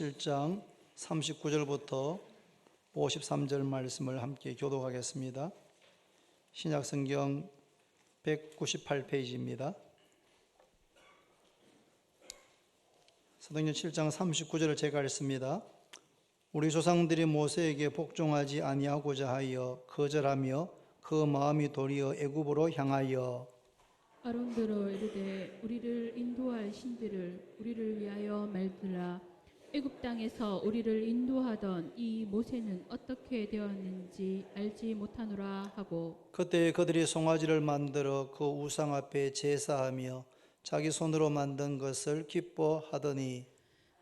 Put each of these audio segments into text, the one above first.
1장 39절부터 53절 말씀을 함께 교독하겠습니다. 신약성경 198페이지입니다. 사도행전 7장 39절을 제가 읽습니다. 우리 조상들이 모세에게 복종하지 아니하고자 하여 거절하며 그 마음이 도리어 애굽으로 향하여 아론더러 이르되 우리를 인도할 신들을 우리를 위하여 말들라. 애굽 땅에서 우리를 인도하던 이 모세는 어떻게 되었는지 알지 못하노라 하고, 그때 그들이 송아지를 만들어 그 우상 앞에 제사하며 자기 손으로 만든 것을 기뻐하더니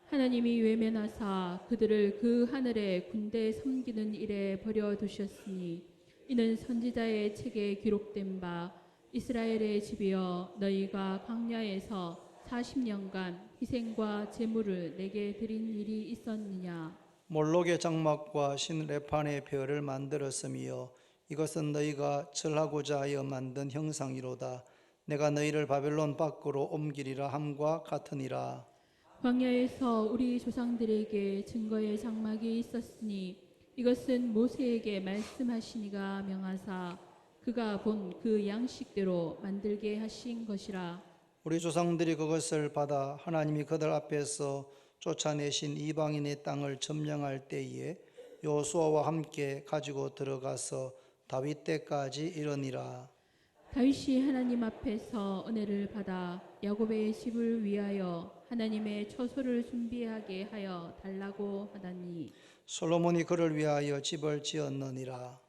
하나님이 외면하사 그들을 그 하늘의 군대 섬기는 일에 버려두셨으니 이는 선지자의 책에 기록된 바 이스라엘의 집이여 너희가 광야에서 40년간 희생과 제물을 내게 드린 일이 있었느냐. 몰록의 장막과 신 레판의 별을 만들었으며 이것은 너희가 절하고자 하여 만든 형상이로다. 내가 너희를 바벨론 밖으로 옮기리라 함과 같으니라. 광야에서 우리 조상들에게 증거의 장막이 있었으니 이것은 모세에게 말씀하시니가 명하사 그가 본 그 양식대로 만들게 하신 것이라. 우리 조상들이 그것을 받아 하나님이 그들 앞에서 쫓아내신 이방인의 땅을 점령할 때에 여호수아와 함께 가지고 들어가서 다윗 때까지 이르니라. 다윗이 하나님 앞에서 은혜를 받아 야곱의 집을 위하여 하나님의 처소를 준비하게 하여 달라고 하다니, 솔로몬이 그를 위하여 집을 지었느니라.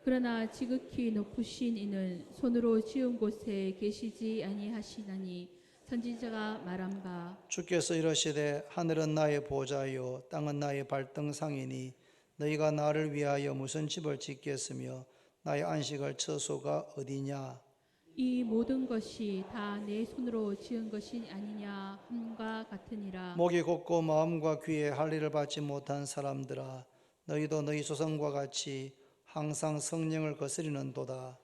그러나 지극히 높으신 이는 손으로 지은 곳에 계시지 아니하시나니 선지자가 말한 바 주께서 이르시되 하늘은 나의 보좌요 땅은 나의 발등상이니 너희가 나를 위하여 무슨 집을 짓겠으며 나의 안식할 처소가 어디냐. 이 모든 것이 다 내 손으로 지은 것이 아니냐 함과 같으니라. 목이 곧고 마음과 귀에 할 일을 받지 못한 사람들아, 너희도 너희 조상과 같이 항상 성령을 거스리는도다.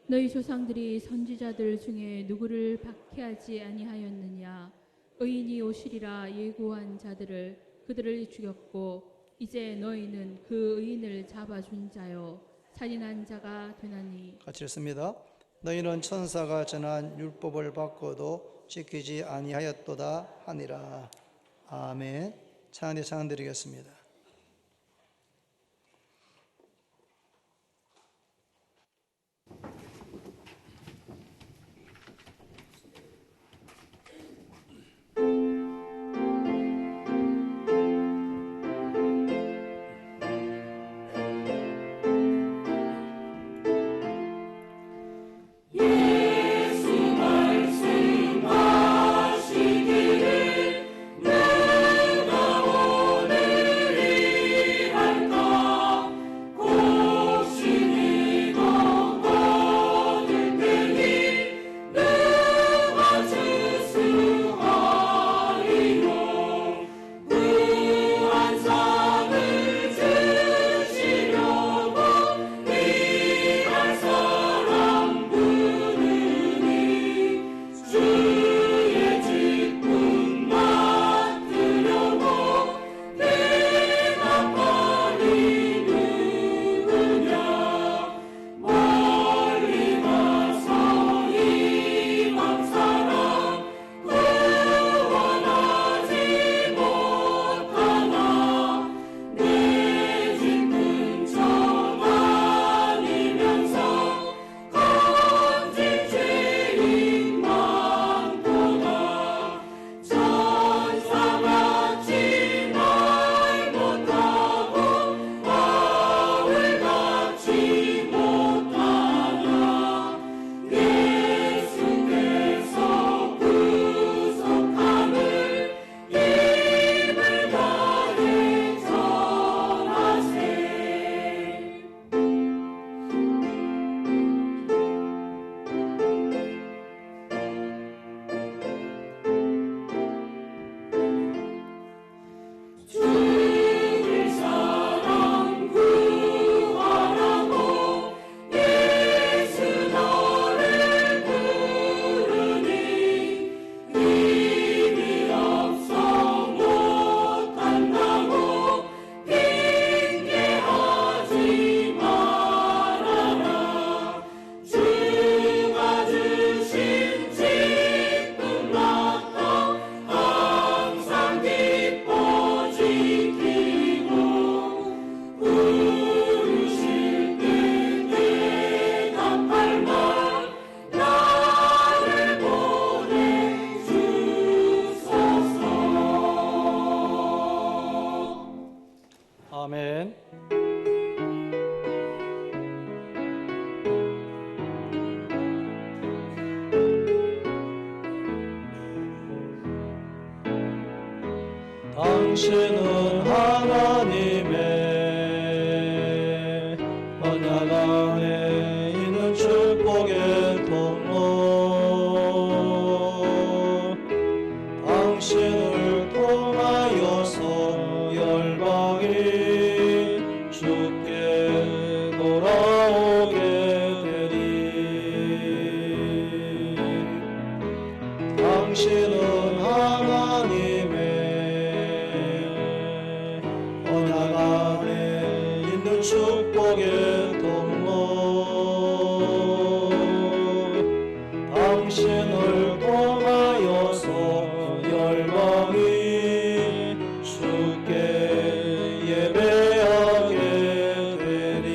너희 조상들이 선지자들 중에 누구를 박해하지 아니하였느냐. 의인이 오시리라 예고한 자들을 그들을 죽였고 이제 너희는 그 의인을 잡아준 자요 살인한 자가 되나니. 같이 읽습니다. 너희는 천사가 전한 율법을 받고도 지키지 아니하였도다 하니라. 아멘. 찬양대 찬양드리겠습니다. 한다 아멘. 당신은 하나님의 언약 안에 있는 축복의 통로, 당신을 통하여서 열방이 주께 돌아오게 되리. 당신은 하나님의 언약 안에 있는 축복의 통로, 당신을 통하여서 열방이 주께 예배하게 되리.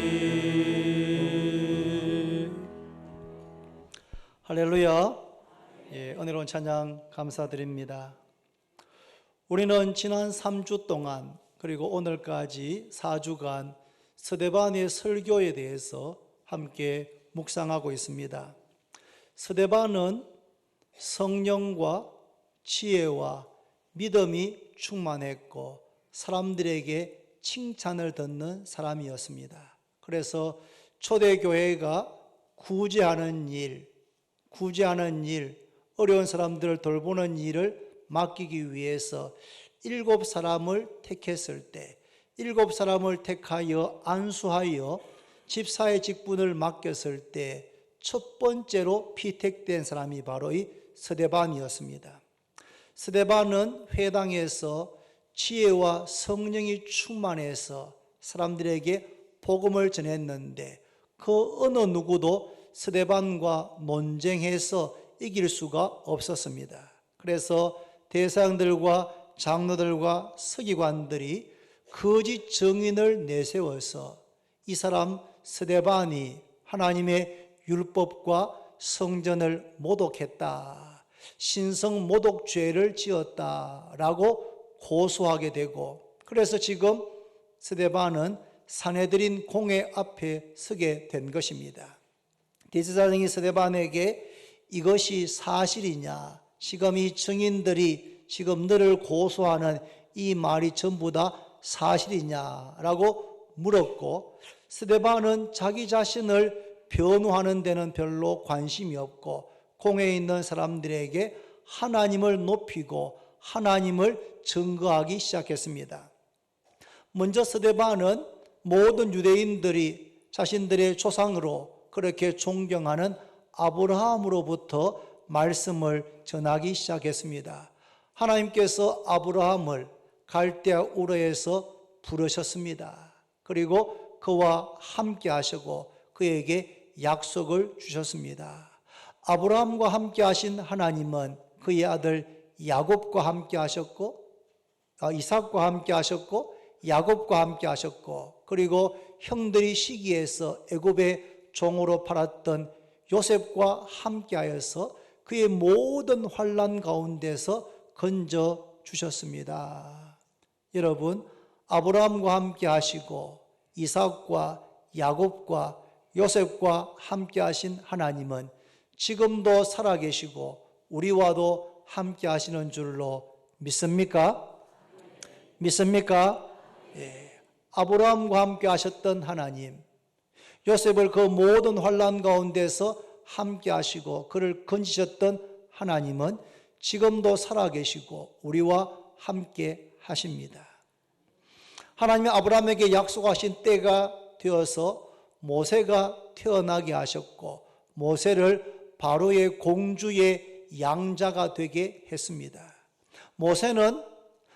할렐루야. 은혜로운 찬양 감사드립니다. 우리는 지난 3주 동안 그리고 오늘까지 4주간 스데반의 설교에 대해서 함께 묵상하고 있습니다. 스데반은 성령과 지혜와 믿음이 충만했고 사람들에게 칭찬을 듣는 사람이었습니다. 그래서 초대교회가 구제하는 일, 어려운 사람들을 돌보는 일을 맡기기 위해서 7사람을 택했을 때 7사람을 택하여 안수하여 집사의 직분을 맡겼을 때 첫 번째로 피택된 사람이 바로 이 스데반이었습니다. 스데반은 회당에서 지혜와 성령이 충만해서 사람들에게 복음을 전했는데 그 어느 누구도 스데반과 논쟁해서 이길 수가 없었습니다. 그래서 대사장들과 장로들과 서기관들이 거짓 증인을 내세워서 이 사람 스데반이 하나님의 율법과 성전을 모독했다, 신성 모독죄를 지었다라고 고소하게 되고, 그래서 지금 스데반은 산헤드린 공회 앞에 서게 된 것입니다. 대제사장이 스데반에게 이것이 사실이냐, 지금 이 증인들이 지금 너를 고소하는 이 말이 전부 다 사실이냐라고 물었고, 스데반은 자기 자신을 변호하는 데는 별로 관심이 없고 공회에 있는 사람들에게 하나님을 높이고 하나님을 증거하기 시작했습니다. 먼저 스데반은 모든 유대인들이 자신들의 조상으로 그렇게 존경하는 아브라함으로부터 말씀을 전하기 시작했습니다. 하나님께서 아브라함을 갈대아 우르에서 부르셨습니다. 그리고 그와 함께 하시고 그에게 약속을 주셨습니다. 아브라함과 함께 하신 하나님은 그의 아들 야곱과 함께 하셨고, 이삭과 함께 하셨고, 야곱과 함께 하셨고, 그리고 형들이 시기해서 애굽의 종으로 팔았던 요셉과 함께하여서 그의 모든 환난 가운데서 건져 주셨습니다. 여러분, 아브라함과 함께 하시고 이삭과 야곱과 요셉과 함께 하신 하나님은 지금도 살아계시고 우리와도 함께 하시는 줄로 믿습니까? 믿습니까? 예. 아브라함과 함께 하셨던 하나님, 요셉을 그 모든 환난 가운데서 함께 하시고 그를 건지셨던 하나님은 지금도 살아계시고 우리와 함께 하십니다. 하나님이 아브라함에게 약속하신 때가 되어서 모세가 태어나게 하셨고 모세를 바로의 공주의 양자가 되게 했습니다. 모세는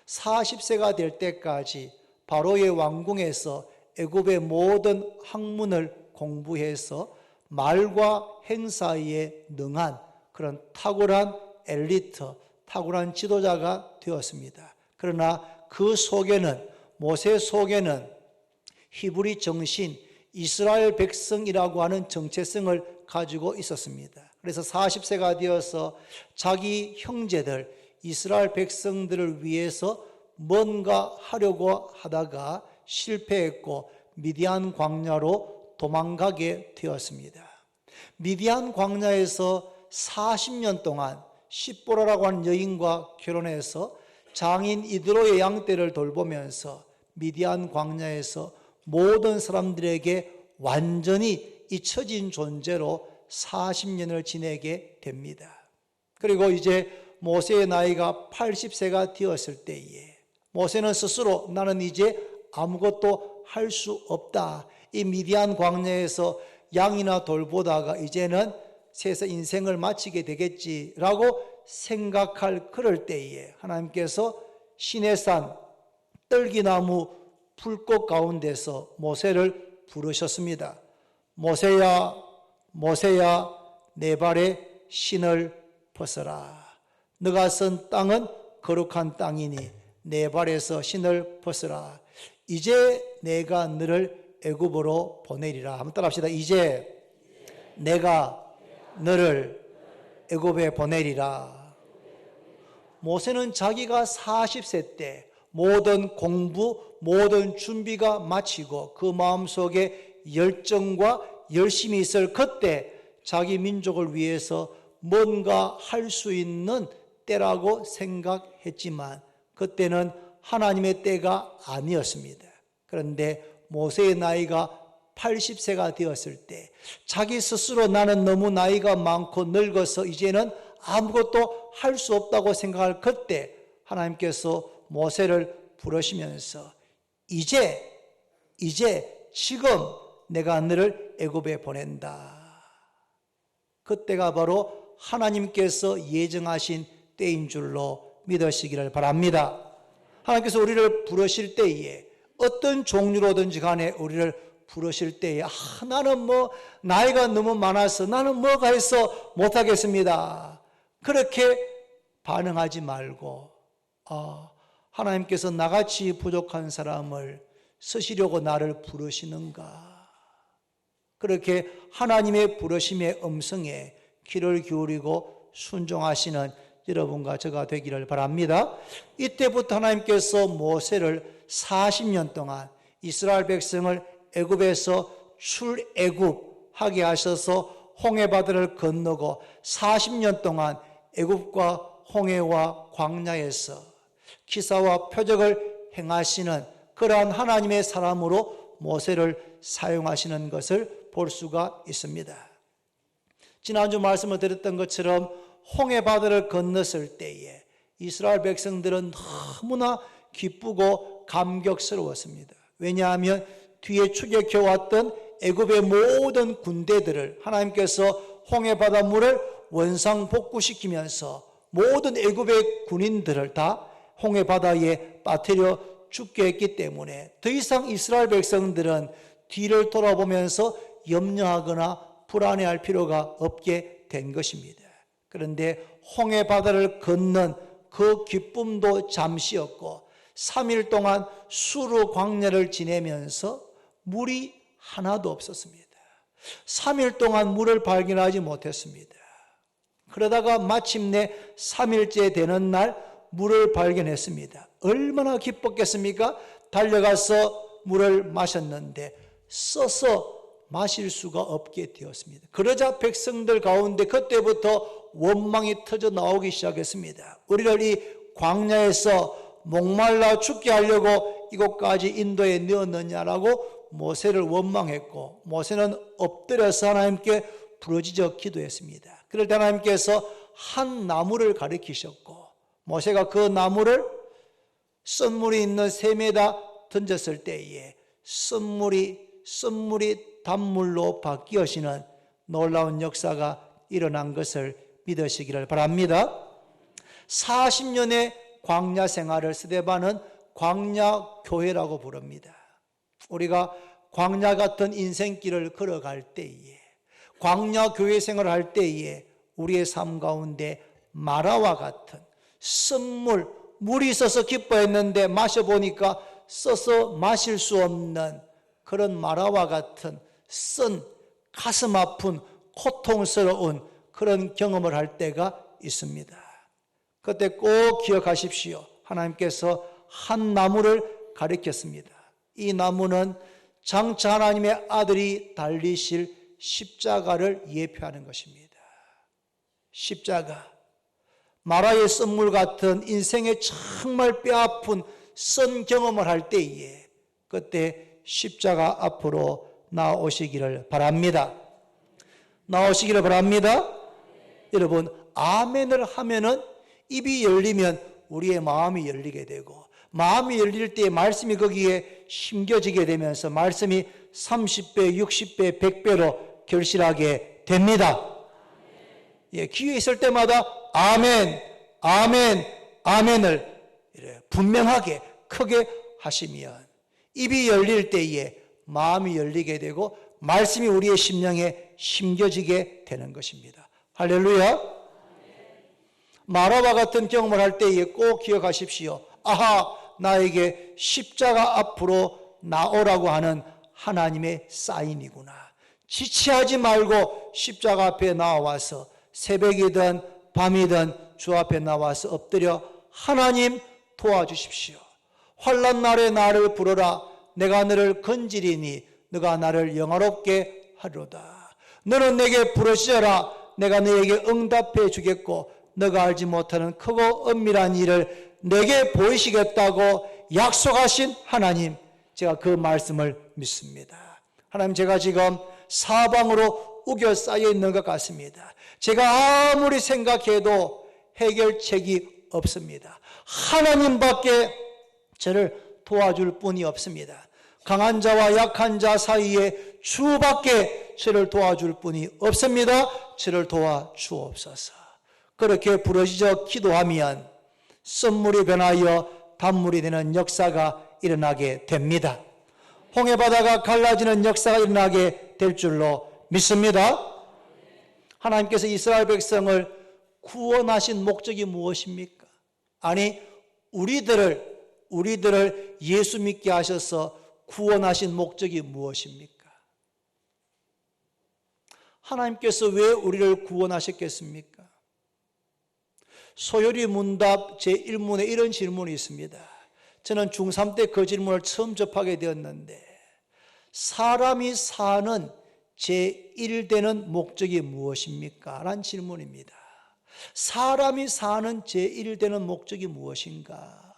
40세가 될 때까지 바로의 왕궁에서 애굽의 모든 학문을 공부해서 말과 행 사이에 능한 그런 탁월한 엘리트, 탁월한 지도자가 되었습니다. 그러나 그 속에는, 모세 속에는 히브리 정신, 이스라엘 백성이라고 하는 정체성을 가지고 있었습니다. 그래서 40세가 되어서 자기 형제들, 이스라엘 백성들을 위해서 뭔가 하려고 하다가 실패했고 미디안 광야로 도망가게 되었습니다. 미디안 광야에서 40년 동안 십보라라고 하는 여인과 결혼해서 장인 이드로의 양떼를 돌보면서 미디안 광야에서 모든 사람들에게 완전히 잊혀진 존재로 40년을 지내게 됩니다. 그리고 이제 모세의 나이가 80세가 되었을 때에 모세는 스스로 나는 이제 아무것도 할 수 없다. 이 미디안 광야에서 양이나 돌보다가 이제는 세상 인생을 마치게 되겠지라고 생각할 그럴 때에 하나님께서 시내산 떨기나무 불꽃 가운데서 모세를 부르셨습니다. 모세야, 모세야, 내 발에 신을 벗어라. 너가 선 땅은 거룩한 땅이니 내 발에서 신을 벗어라. 이제 내가 너를 애굽으로 보내리라. 한번 따라합시다. 이제 내가 너를 애굽에 보내리라. 모세는 자기가 40세 때 모든 공부, 모든 준비가 마치고 그 마음속에 열정과 열심이 있을 그때 자기 민족을 위해서 뭔가 할 수 있는 때라고 생각했지만 그때는 하나님의 때가 아니었습니다. 그런데 모세의 나이가 80세가 되었을 때 자기 스스로 나는 너무 나이가 많고 늙어서 이제는 아무것도 할 수 없다고 생각할 그때 하나님께서 모세를 부르시면서 이제 지금 내가 너를 애굽에 보낸다. 그때가 바로 하나님께서 예정하신 때인 줄로 믿으시기를 바랍니다. 하나님께서 우리를 부르실 때에 어떤 종류로든지 간에 우리를 부르실 때에 나는 뭐 나이가 너무 많아서 나는 뭐가 해서 못하겠습니다. 그렇게 반응하지 말고 하나님께서 나같이 부족한 사람을 쓰시려고 나를 부르시는가. 그렇게 하나님의 부르심의 음성에 귀를 기울이고 순종하시는 여러분과 저가 되기를 바랍니다. 이때부터 하나님께서 모세를 40년 동안 이스라엘 백성을 애굽에서 출애굽하게 하셔서 홍해바다를 건너고 40년 동안 애굽과 홍해와 광야에서 기사와 표적을 행하시는 그러한 하나님의 사람으로 모세를 사용하시는 것을 볼 수가 있습니다. 지난주 말씀을 드렸던 것처럼 홍해바다를 건넜을 때에 이스라엘 백성들은 너무나 기쁘고 감격스러웠습니다. 왜냐하면 뒤에 추격해왔던 애굽의 모든 군대들을 하나님께서 홍해바다 물을 원상복구시키면서 모든 애굽의 군인들을 다 홍해바다에 빠뜨려 죽게 했기 때문에 더 이상 이스라엘 백성들은 뒤를 돌아보면서 염려하거나 불안해할 필요가 없게 된 것입니다. 그런데 홍해바다를 건넌 그 기쁨도 잠시였고 3일 동안 수르 광야를 지내면서 물이 하나도 없었습니다. 3일 동안 물을 발견하지 못했습니다. 그러다가 마침내 3일째 되는 날 물을 발견했습니다. 얼마나 기뻤겠습니까? 달려가서 물을 마셨는데 써서 마실 수가 없게 되었습니다. 그러자 백성들 가운데 그때부터 원망이 터져 나오기 시작했습니다. 우리를 이 광야에서 목말라 죽게 하려고 이곳까지 인도에 넣었느냐라고 모세를 원망했고 모세는 엎드려서 하나님께 부르짖어 기도했습니다. 그럴 때 하나님께서 한 나무를 가리키셨고 모세가 그 나무를 썬물이 있는 샘에다 던졌을 때에 썬물이 단물로 바뀌어지는 놀라운 역사가 일어난 것을 믿으시기를 바랍니다. 40년의 광야 생활을 스데반은 광야 교회라고 부릅니다. 우리가 광야 같은 인생길을 걸어갈 때에 광야 교회 생활을 할 때에 우리의 삶 가운데 마라와 같은 쓴물, 물이 있어서 기뻐했는데 마셔보니까 써서 마실 수 없는 그런 마라와 같은 쓴 가슴 아픈 고통스러운 그런 경험을 할 때가 있습니다. 그때 꼭 기억하십시오. 하나님께서 한 나무를 가리켰습니다. 이 나무는 장차 하나님의 아들이 달리실 십자가를 예표하는 것입니다. 십자가, 마라의 썬물 같은 인생에 정말 뼈아픈 선 경험을 할 때에 그때 십자가 앞으로 나오시기를 바랍니다. 나오시기를 바랍니다. 여러분, 아멘을 하면은 입이 열리면 우리의 마음이 열리게 되고, 마음이 열릴 때 말씀이 거기에 심겨지게 되면서 말씀이 30배, 60배, 100배로 결실하게 됩니다. 예, 기회 있을 때마다 아멘, 아멘, 아멘을 분명하게 크게 하시면 입이 열릴 때에 마음이 열리게 되고 말씀이 우리의 심령에 심겨지게 되는 것입니다. 할렐루야. 마라와 같은 경험을 할 때에 꼭 기억하십시오. 아하, 나에게 십자가 앞으로 나오라고 하는 하나님의 사인이구나. 지체하지 말고 십자가 앞에 나와서 새벽이든 밤이든 주 앞에 나와서 엎드려 하나님 도와주십시오. 환난 날에 나를 부르라. 내가 너를 건지리니 너가 나를 영화롭게 하리로다. 너는 내게 부르시어라. 내가 너에게 응답해 주겠고 너가 알지 못하는 크고 엄밀한 일을 내게 보이시겠다고 약속하신 하나님, 제가 그 말씀을 믿습니다. 하나님, 제가 지금 사방으로 우겨 쌓여 있는 것 같습니다. 제가 아무리 생각해도 해결책이 없습니다. 하나님밖에 저를 도와줄 분이 없습니다. 강한 자와 약한 자 사이에 주밖에 저를 도와줄 분이 없습니다. 저를 도와주옵소서. 그렇게 부르짖어 기도하면 썬물이 변하여 단물이 되는 역사가 일어나게 됩니다. 홍해바다가 갈라지는 역사가 일어나게 될 줄로 믿습니다. 하나님께서 이스라엘 백성을 구원하신 목적이 무엇입니까? 아니, 우리들을 예수 믿게 하셔서 구원하신 목적이 무엇입니까? 하나님께서 왜 우리를 구원하셨겠습니까? 소요리 문답 제1문에 이런 질문이 있습니다. 저는 중3 때 그 질문을 처음 접하게 되었는데, 사람이 사는 제1되는 목적이 무엇입니까? 라는 질문입니다. 사람이 사는 제1되는 목적이 무엇인가?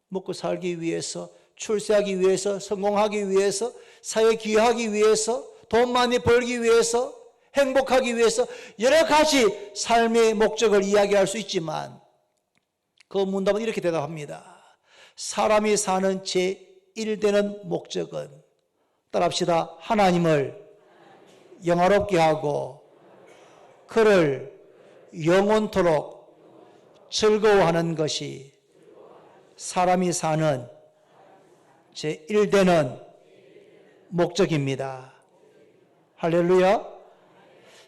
먹고 살기 위해서, 출세하기 위해서, 성공하기 위해서, 사회에 기여하기 위해서, 돈 많이 벌기 위해서, 행복하기 위해서 여러 가지 삶의 목적을 이야기할 수 있지만 그 문답은 이렇게 대답합니다. 사람이 사는 제1되는 목적은, 따라합시다, 하나님을 영화롭게 하고 그를 영원토록 즐거워하는 것이 사람이 사는 제1되는 목적입니다. 할렐루야.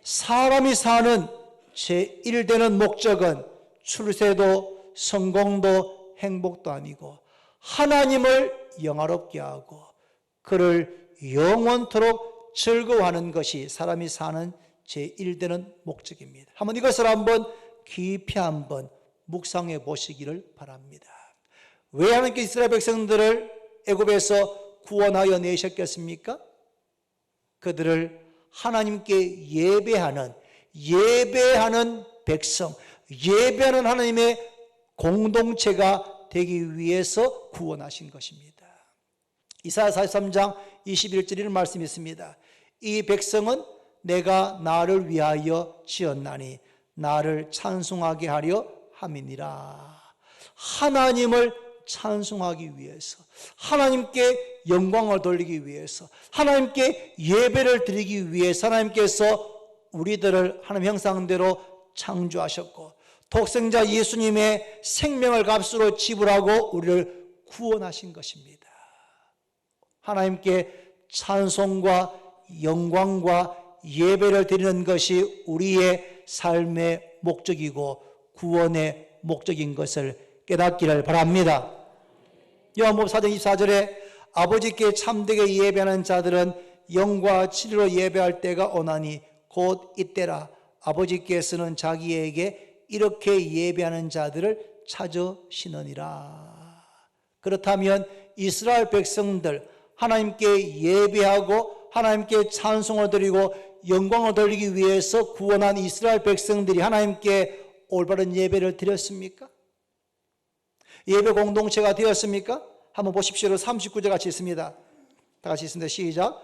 사람이 사는 제1되는 목적은 출세도 성공도 행복도 아니고 하나님을 영화롭게 하고 그를 영원토록 즐거워하는 것이 사람이 사는 제1되는 목적입니다. 한번 이것을 한번 깊이 한번 묵상해 보시기를 바랍니다. 왜 하나님께 이스라엘 백성들을 애굽에서 구원하여 내셨겠습니까? 그들을 하나님께 예배하는 백성, 예배하는 하나님의 공동체가 되기 위해서 구원하신 것입니다. 이사야 43장 21절 이런 말씀이 있습니다. 이 백성은 내가 나를 위하여 지었나니 나를 찬송하게 하려 함이니라. 하나님을 찬송하기 위해서, 하나님께 영광을 돌리기 위해서, 하나님께 예배를 드리기 위해서 하나님께서 우리들을 하나님 형상대로 창조하셨고 독생자 예수님의 생명을 값으로 지불하고 우리를 구원하신 것입니다. 하나님께 찬송과 영광과 예배를 드리는 것이 우리의 삶의 목적이고 구원의 목적인 것을 깨닫기를 바랍니다. 요한복음 4장 24절에 아버지께 참되게 예배하는 자들은 영과 진리로 예배할 때가 오나니 곧 이때라. 아버지께서는 자기에게 이렇게 예배하는 자들을 찾으시느니라. 그렇다면 이스라엘 백성들, 하나님께 예배하고 하나님께 찬송을 드리고 영광을 돌리기 위해서 구원한 이스라엘 백성들이 하나님께 올바른 예배를 드렸습니까? 예배 공동체가 되었습니까? 한번 보십시오. 39절 같이 있습니다. 다 같이 있습니다. 시작.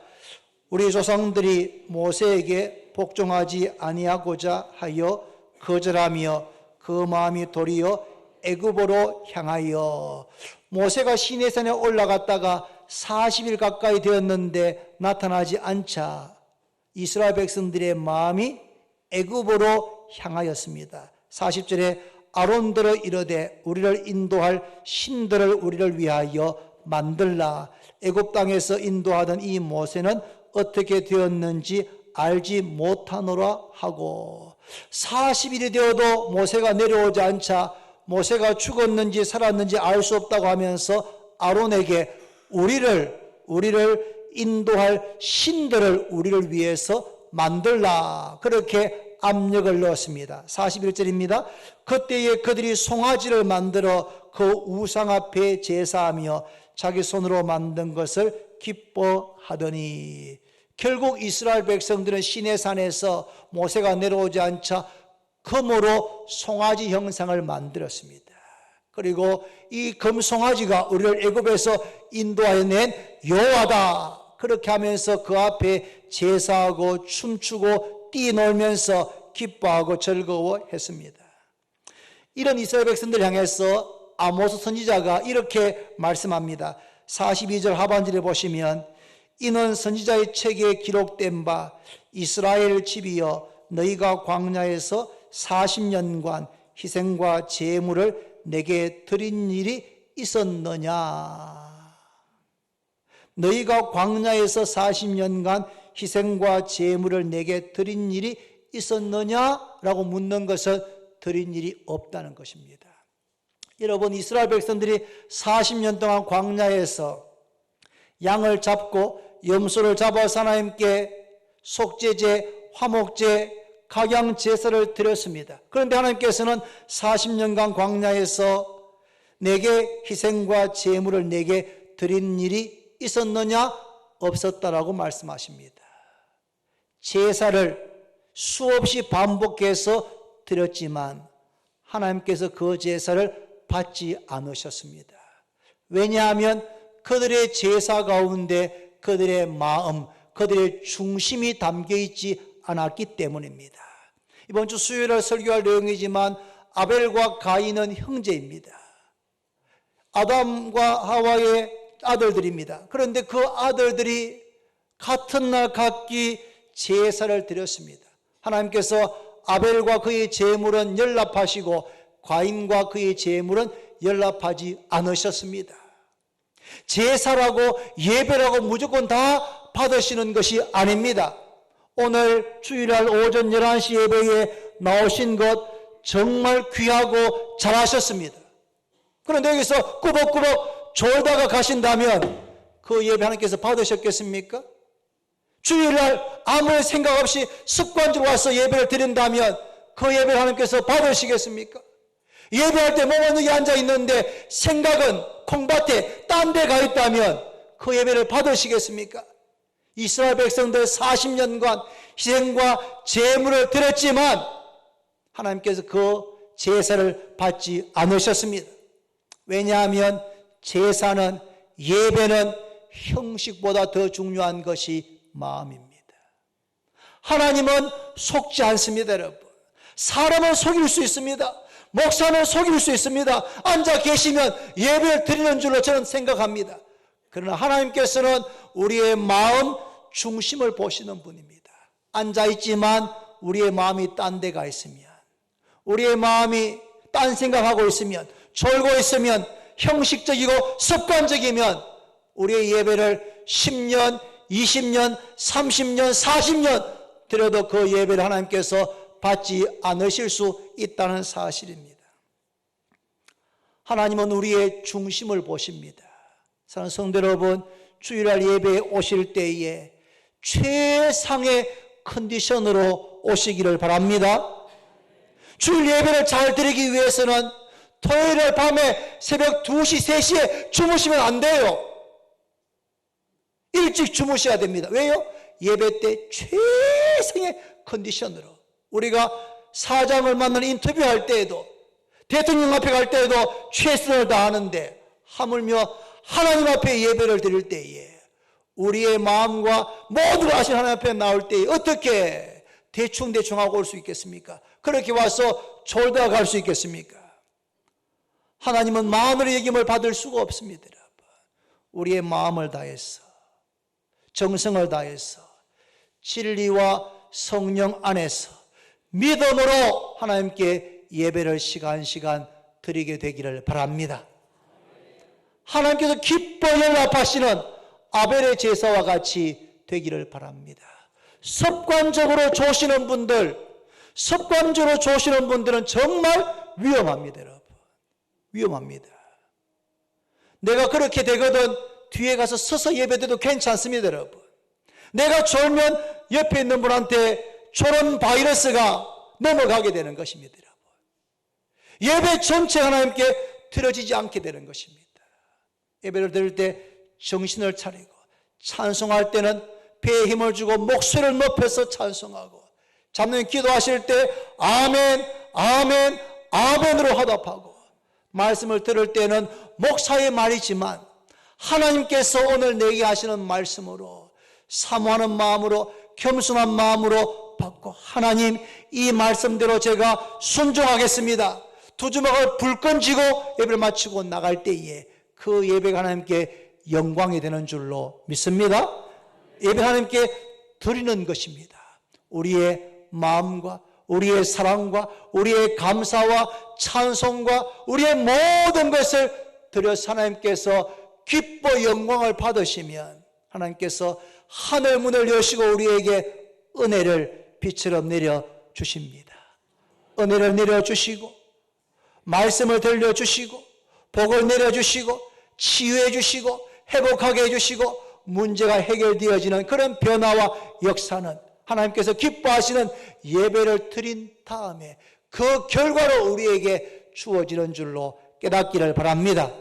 우리 조상들이 모세에게 복종하지 아니하고자 하여 거절하며 그 마음이 도리어 애굽으로 향하여. 모세가 시내산에 올라갔다가 40일 가까이 되었는데 나타나지 않자 이스라엘 백성들의 마음이 애굽으로 향하였습니다. 40절에 아론들어 이르되 우리를 인도할 신들을 우리를 위하여 만들라. 애굽 땅에서 인도하던 이 모세는 어떻게 되었는지 알지 못하노라 하고, 40일이 되어도 모세가 내려오지 않자 모세가 죽었는지 살았는지 알 수 없다고 하면서 아론에게 우리를 인도할 신들을 우리를 위해서 만들라, 그렇게 압력을 넣었습니다. 41절입니다. 그때에 그들이 송아지를 만들어 그 우상 앞에 제사하며 자기 손으로 만든 것을 기뻐하더니, 결국 이스라엘 백성들은 시내산에서 모세가 내려오지 않자 금으로 송아지 형상을 만들었습니다. 그리고 이 금송아지가 우리를 애굽에서 인도하여 낸 여호와다, 그렇게 하면서 그 앞에 제사하고 춤추고 뛰놀면서 기뻐하고 즐거워했습니다. 이런 이스라엘 백성들 향해서 아모스 선지자가 이렇게 말씀합니다. 42절 하반절에 보시면, 이는 선지자의 책에 기록된 바 이스라엘 집이여 너희가 광야에서 40년간 희생과 제물을 내게 드린 일이 있었느냐. 너희가 광야에서 40년간 희생과 제물을 내게 드린 일이 있었느냐라고 묻는 것은 드린 일이 없다는 것입니다. 여러분, 이스라엘 백성들이 40년 동안 광야에서 양을 잡고 염소를 잡아서 하나님께 속죄제, 화목제, 각양 제사를 드렸습니다. 그런데 하나님께서는 40년간 광야에서 내게 희생과 제물을 내게 드린 일이 있었느냐? 없었다라고 말씀하십니다. 제사를 수없이 반복해서 드렸지만 하나님께서 그 제사를 받지 않으셨습니다. 왜냐하면 그들의 제사 가운데 그들의 마음, 그들의 중심이 담겨있지 않았기 때문입니다. 이번 주 수요일에 설교할 내용이지만 아벨과 가인은 형제입니다. 아담과 하와의 아들들입니다. 그런데 그 아들들이 같은 날 각기 제사를 드렸습니다. 하나님께서 아벨과 그의 제물은 연락하시고 가인과 그의 제물은 연락하지 않으셨습니다. 제사라고 예배라고 무조건 다 받으시는 것이 아닙니다. 오늘 주일날 오전 11시 예배에 나오신 것 정말 귀하고 잘하셨습니다. 그런데 여기서 꾸벅꾸벅 졸다가 가신다면 그 예배 하나님께서 받으셨겠습니까? 주일날 아무 생각 없이 습관적으로 와서 예배를 드린다면 그 예배를 하나님께서 받으시겠습니까? 예배할 때 몸은 여기 앉아 있는데 생각은 콩밭에 딴 데 가 있다면 그 예배를 받으시겠습니까? 이스라엘 백성들 40년간 희생과 제물을 드렸지만 하나님께서 그 제사를 받지 않으셨습니다. 왜냐하면 제사는, 예배는 형식보다 더 중요한 것이 마음입니다. 하나님은 속지 않습니다, 여러분. 사람은 속일 수 있습니다. 목사는 속일 수 있습니다. 앉아 계시면 예배를 드리는 줄로 저는 생각합니다. 그러나 하나님께서는 우리의 마음 중심을 보시는 분입니다. 앉아있지만 우리의 마음이 딴 데 가 있으면, 우리의 마음이 딴 생각하고 있으면, 졸고 있으면, 형식적이고 습관적이면 우리의 예배를 10년, 20년, 30년, 40년 드려도 그 예배를 하나님께서 받지 않으실 수 있다는 사실입니다. 하나님은 우리의 중심을 보십니다. 사랑하는 성도 여러분, 주일날 예배에 오실 때에 최상의 컨디션으로 오시기를 바랍니다. 주일 예배를 잘 드리기 위해서는 토요일 밤에 새벽 2시, 3시에 주무시면 안 돼요. 일찍 주무셔야 됩니다. 왜요? 예배 때 최상의 컨디션으로 우리가 사장을 만나는 인터뷰할 때에도 대통령 앞에 갈 때에도 최선을 다하는데 하물며 하나님 앞에 예배를 드릴 때에 우리의 마음과 모두가 아신 하나님 앞에 나올 때에 어떻게 대충 하고 올 수 있겠습니까? 그렇게 와서 졸다 갈 수 있겠습니까? 하나님은 마음으로 여김을 받을 수가 없습니다. 여러분. 우리의 마음을 다해서 정성을 다해서 진리와 성령 안에서 믿음으로 하나님께 예배를 시간 드리게 되기를 바랍니다. 하나님께서 기뻐 연락하시는 아벨의 제사와 같이 되기를 바랍니다. 습관적으로 조시는 분들은 정말 위험합니다. 여러분. 위험합니다. 내가 그렇게 되거든 뒤에 가서 서서 예배드려도 괜찮습니다. 여러분. 내가 졸면 옆에 있는 분한테 졸음 바이러스가 넘어가게 되는 것입니다. 여러분. 예배 전체 하나님께 드려지지 않게 되는 것입니다. 예배를 드릴 때 정신을 차리고 찬송할 때는 배에 힘을 주고 목소리를 높여서 찬송하고 잡는 기도하실 때 아멘 아멘 아멘으로 화답하고 말씀을 들을 때는 목사의 말이지만 하나님께서 오늘 내게 하시는 말씀으로 사모하는 마음으로 겸손한 마음으로 받고 하나님 이 말씀대로 제가 순종하겠습니다. 두 주먹을 불끈 쥐고 예배를 마치고 나갈 때에 그 예배가 하나님께 영광이 되는 줄로 믿습니다. 예배 하나님께 드리는 것입니다. 우리의 마음과 우리의 사랑과 우리의 감사와 찬송과 우리의 모든 것을 드려서 하나님께서 기뻐 영광을 받으시면 하나님께서 하늘 문을 여시고 우리에게 은혜를 빛처럼 내려주십니다. 은혜를 내려주시고 말씀을 들려주시고 복을 내려주시고 치유해 주시고 회복하게 해주시고 문제가 해결되어지는 그런 변화와 역사는 하나님께서 기뻐하시는 예배를 드린 다음에 그 결과로 우리에게 주어지는 줄로 깨닫기를 바랍니다.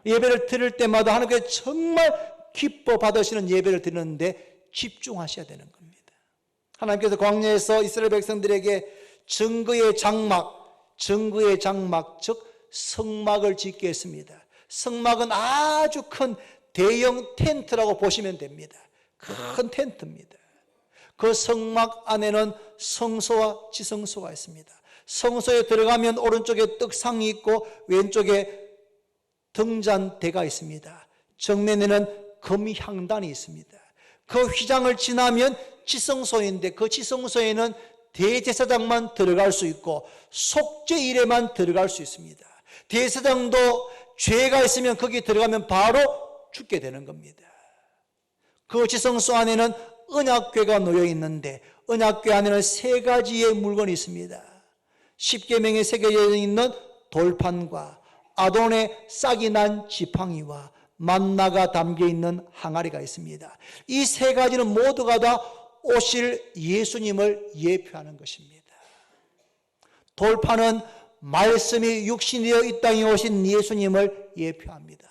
예배를 드릴 때마다 하나님께서 정말 기뻐 받으시는 예배를 드리는데 집중하셔야 되는 겁니다. 하나님께서 광야에서 이스라엘 백성들에게 증거의 장막 즉 성막을 짓게 했습니다. 성막은 아주 큰 대형 텐트라고 보시면 됩니다. 큰 텐트입니다. 그 성막 안에는 성소와 지성소가 있습니다. 성소에 들어가면 오른쪽에 떡상이 있고 왼쪽에 등잔대가 있습니다. 정면에는 금향단이 있습니다. 그 휘장을 지나면 지성소인데 그 지성소에는 대제사장만 들어갈 수 있고 속죄일에만 들어갈 수 있습니다. 대제사장도 죄가 있으면 거기 들어가면 바로 죽게 되는 겁니다. 그 지성소 안에는 언약궤가 놓여 있는데 언약궤 안에는 3가지의 물건이 있습니다. 십계명에 새겨져 있는 돌판과 아론의 싹이 난 지팡이와 만나가 담겨있는 항아리가 있습니다. 이 3가지는 모두가 다 오실 예수님을 예표하는 것입니다. 돌판은 말씀이 육신이 되어 이 땅에 오신 예수님을 예표합니다.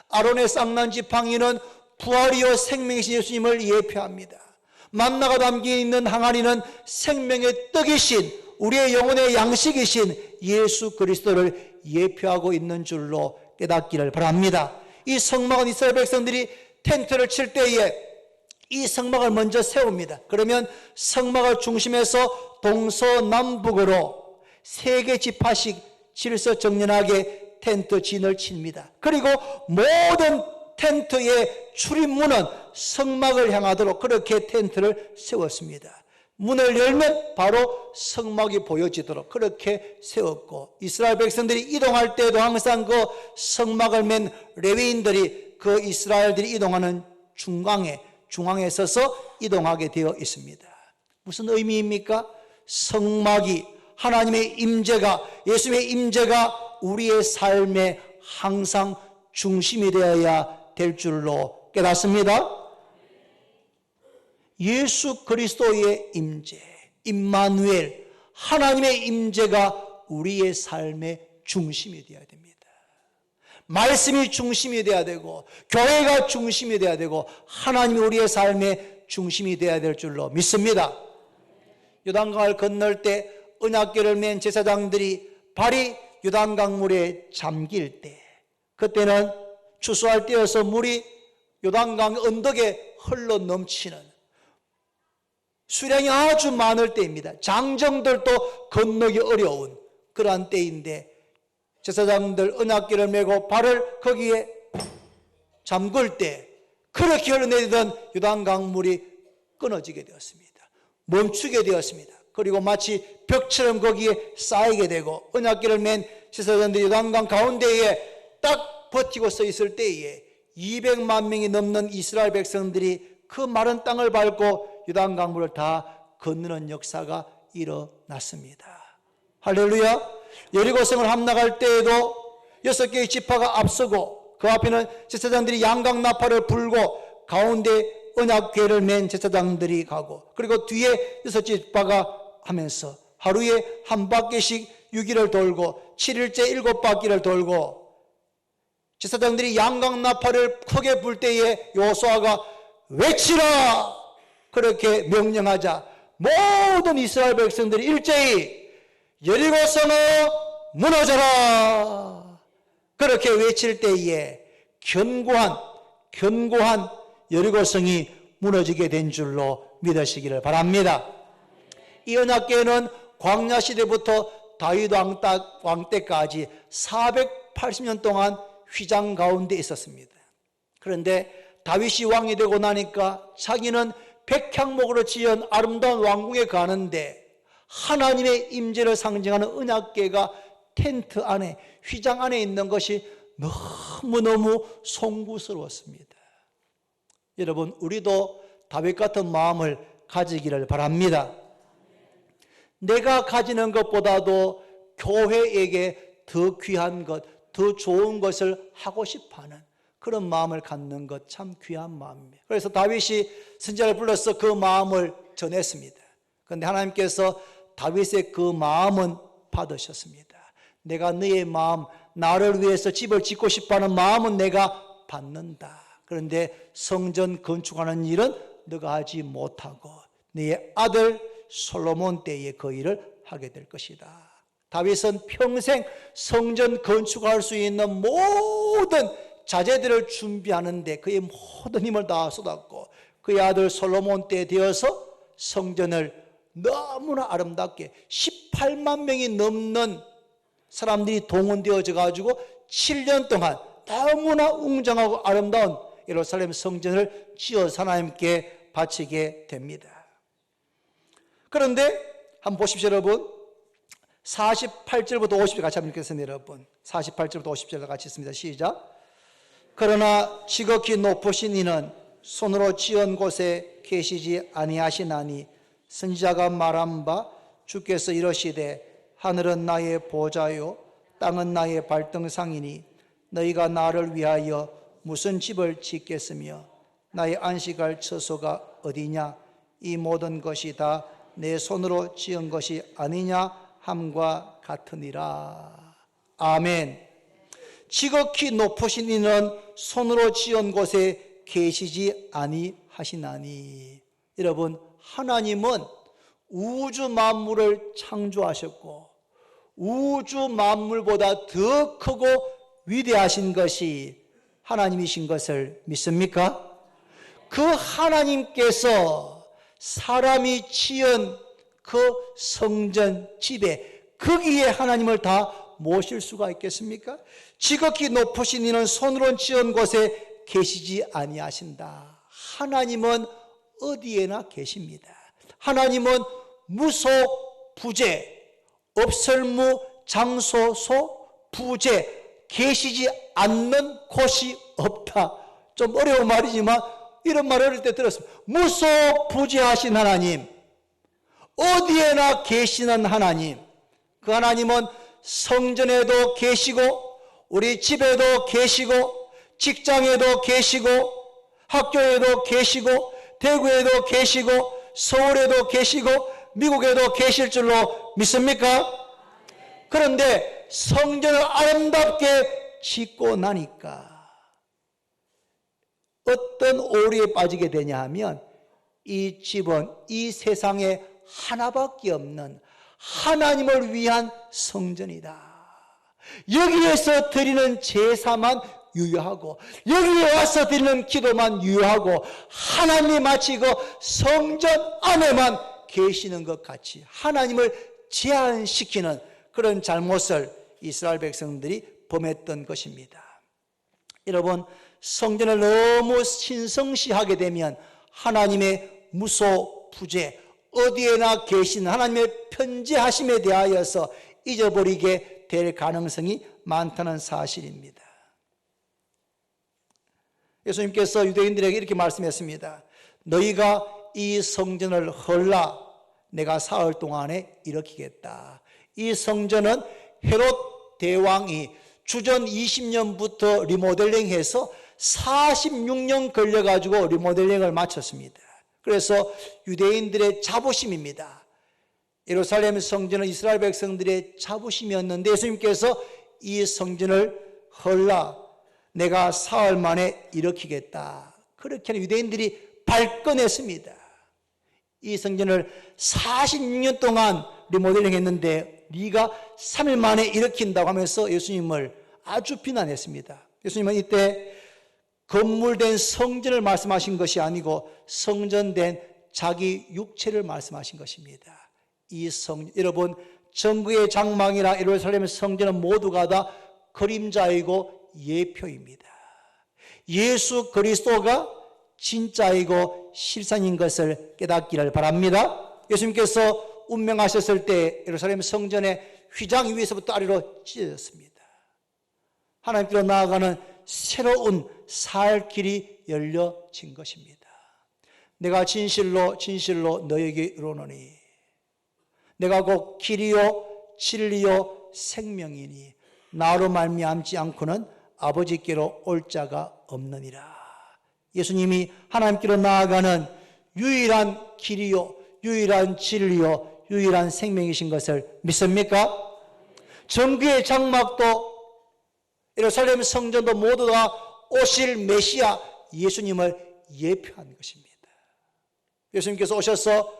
아론의 쌍난 지팡이는 부활이요 생명이신 예수님을 예표합니다. 만나가 담겨있는 항아리는 생명의 떡이신 우리의 영혼의 양식이신 예수 그리스도를 예표하고 있는 줄로 깨닫기를 바랍니다. 이 성막은 이스라엘 백성들이 텐트를 칠 때에 이 성막을 먼저 세웁니다. 그러면 성막을 중심에서 동서남북으로 3개 지파씩 질서정연하게 텐트 진을 칩니다. 그리고 모든 텐트의 출입문은 성막을 향하도록 그렇게 텐트를 세웠습니다. 문을 열면 바로 성막이 보여지도록 그렇게 세웠고 이스라엘 백성들이 이동할 때도 항상 그 성막을 맨 레위인들이 그 이스라엘들이 이동하는 중앙에 서서 이동하게 되어 있습니다. 무슨 의미입니까? 성막이 하나님의 임재가 예수님의 임재가 우리의 삶의 항상 중심이 되어야 될 줄로 깨닫습니다. 예수 그리스도의 임재, 임마누엘, 하나님의 임재가 우리의 삶의 중심이 되어야 됩니다. 말씀이 중심이 되어야 되고 교회가 중심이 되어야 되고 하나님이 우리의 삶의 중심이 되어야 될 줄로 믿습니다. 요단강을 건널 때 언약궤를 맨 제사장들이 발이 요단강물에 잠길 때, 그때는 추수할 때여서 물이 요단강 언덕에 흘러 넘치는 수량이 아주 많을 때입니다. 장정들도 건너기 어려운 그러한 때인데 제사장들 언약궤를 메고 발을 거기에 잠글 때 그렇게 흘러내리던 요단강물이 끊어지게 되었습니다. 멈추게 되었습니다. 그리고 마치 벽처럼 거기에 쌓이게 되고 언약궤를 맨 제사장들이 요단강 가운데에 딱 버티고 서 있을 때에 200만 명이 넘는 이스라엘 백성들이 그 마른 땅을 밟고 요단강물을 다 건너는 역사가 일어났습니다. 할렐루야. 여리고성을 함락할 때에도 6개의 지파가 앞서고 그 앞에는 제사장들이 양각 나팔을 불고 가운데 언약궤를 맨 제사장들이 가고 그리고 뒤에 6지파가 하면서 하루에 한 바퀴씩 6일을 돌고 7일째 7바퀴를 돌고 제사장들이 양각 나팔을 크게 불 때에 여호수아가 외치라 그렇게 명령하자 모든 이스라엘 백성들이 일제히 여리고성을 무너져라 그렇게 외칠 때에 견고한 여리고성이 무너지게 된 줄로 믿으시기를 바랍니다. 이 언약궤는 광야 시대부터 다윗 왕 때까지 480년 동안 휘장 가운데 있었습니다. 그런데 다윗이 왕이 되고 나니까 자기는 백향목으로 지은 아름다운 왕궁에 가는데 하나님의 임재를 상징하는 언약궤가 텐트 안에 휘장 안에 있는 것이 너무너무 송구스러웠습니다. 여러분, 우리도 다윗 같은 마음을 가지기를 바랍니다. 내가 가지는 것보다도 교회에게 더 귀한 것, 더 좋은 것을 하고 싶어하는 그런 마음을 갖는 것 참 귀한 마음입니다. 그래서 다윗이 선지자를 불러서 그 마음을 전했습니다. 그런데 하나님께서 다윗의 그 마음은 받으셨습니다. 내가 너의 마음, 나를 위해서 집을 짓고 싶어하는 마음은 내가 받는다. 그런데 성전 건축하는 일은 너가 하지 못하고 네 아들 솔로몬 때에 그 일을 하게 될 것이다. 다윗은 평생 성전 건축할 수 있는 모든 자재들을 준비하는데 그의 모든 힘을 다 쏟았고 그의 아들 솔로몬 때 되어서 성전을 너무나 아름답게 18만 명이 넘는 사람들이 동원되어져 가지고 7년 동안 너무나 웅장하고 아름다운 예루살렘 성전을 지어서 하나님께 바치게 됩니다. 그런데 한번 보십시오, 여러분. 48절부터 50절 같이 한번 읽겠습니다, 여러분. 48절부터 50절 같이 있습니다. 시작. 그러나 지극히 높으신 이는 손으로 지은 곳에 계시지 아니하시나니 선지자가 말한 바 주께서 이러시되 하늘은 나의 보좌요 땅은 나의 발등상이니 너희가 나를 위하여 무슨 집을 짓겠으며 나의 안식할 처소가 어디냐 이 모든 것이 다 내 손으로 지은 것이 아니냐 함과 같으니라. 아멘. 지극히 높으신 이는 손으로 지은 곳에 계시지 아니하시나니. 여러분, 하나님은 우주 만물을 창조하셨고 우주 만물보다 더 크고 위대하신 것이 하나님이신 것을 믿습니까? 그 하나님께서 사람이 지은 그 성전 집에 거기에 하나님을 다 모실 수가 있겠습니까? 지극히 높으신 이는 손으로 지은 곳에 계시지 아니하신다. 하나님은 어디에나 계십니다. 하나님은 무소부재, 없설무 장소소 부재, 계시지 않는 곳이 없다. 좀 어려운 말이지만 이런 말 어릴 때 들었습니다. 무소부재하신 하나님, 어디에나 계시는 하나님. 그 하나님은 성전에도 계시고 우리 집에도 계시고 직장에도 계시고 학교에도 계시고 대구에도 계시고 서울에도 계시고 미국에도 계실 줄로 믿습니까? 그런데 성전을 아름답게 짓고 나니까 어떤 오류에 빠지게 되냐 하면 이 집은 이 세상에 하나밖에 없는 하나님을 위한 성전이다. 여기에서 드리는 제사만 유효하고 여기에 와서 드리는 기도만 유효하고 하나님이 마치 그 성전 안에만 계시는 것 같이 하나님을 제한시키는 그런 잘못을 이스라엘 백성들이 범했던 것입니다. 여러분, 성전을 너무 신성시하게 되면 하나님의 무소 부재, 어디에나 계신 하나님의 편지하심에 대하여서 잊어버리게 될 가능성이 많다는 사실입니다. 예수님께서 유대인들에게 이렇게 말씀했습니다. 너희가 이 성전을 헐라 내가 사흘 동안에 일으키겠다. 이 성전은 헤롯 대왕이 주전 20년부터 리모델링해서 46년 걸려가지고 리모델링을 마쳤습니다. 그래서 유대인들의 자부심입니다. 예루살렘 성전은 이스라엘 백성들의 자부심이었는데 예수님께서 이 성전을 헐라 내가 사흘 만에 일으키겠다. 그렇게 유대인들이 발끈했습니다. 이 성전을 46년 동안 리모델링 했는데 네가 3일 만에 일으킨다고 하면서 예수님을 아주 비난했습니다. 예수님은 이때 건물된 성전을 말씀하신 것이 아니고 성전된 자기 육체를 말씀하신 것입니다. 이 성전, 여러분, 전구의 장막이나 예루살렘 성전은 모두가 다 그림자이고 예표입니다. 예수 그리스도가 진짜이고 실상인 것을 깨닫기를 바랍니다. 예수님께서 운명하셨을 때 예루살렘 성전의 휘장 위에서부터 아래로 찢어졌습니다. 하나님께로 나아가는 새로운 살 길이 열려진 것입니다. 내가 진실로 진실로 너에게 이르노니 내가 곧 길이요 진리요 생명이니 나로 말미암지 않고는 아버지께로 올 자가 없느니라. 예수님이 하나님께로 나아가는 유일한 길이요 유일한 진리요 유일한 생명이신 것을 믿습니까? 전교의 장막도 예루살렘 성전도 모두 다 오실 메시아 예수님을 예표한 것입니다. 예수님께서 오셔서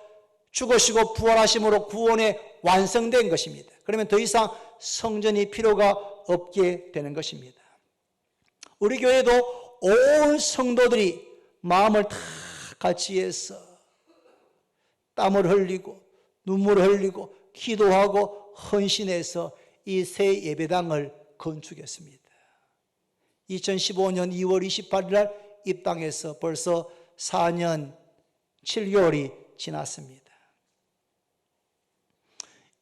죽으시고 부활하심으로 구원이 완성된 것입니다. 그러면 더 이상 성전이 필요가 없게 되는 것입니다. 우리 교회도 온 성도들이 마음을 다 같이 해서 땀을 흘리고 눈물을 흘리고 기도하고 헌신해서 이 새 예배당을 건축했습니다. 2015년 2월 28일 날 입당해서 벌써 4년 7개월이 지났습니다.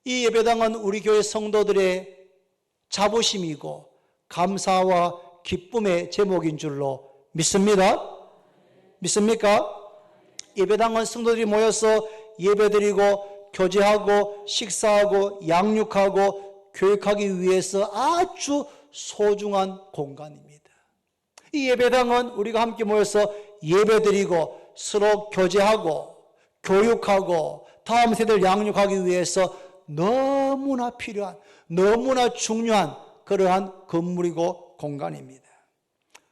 이 예배당은 우리 교회 성도들의 자부심이고 감사와 기쁨의 제목인 줄로 믿습니다. 믿습니까? 예배당은 성도들이 모여서 예배드리고 교제하고 식사하고 양육하고 교육하기 위해서 아주 소중한 공간입니다. 이 예배당은 우리가 함께 모여서 예배드리고 서로 교제하고 교육하고 다음 세대를 양육하기 위해서 너무나 필요한 너무나 중요한 그러한 건물이고 공간입니다.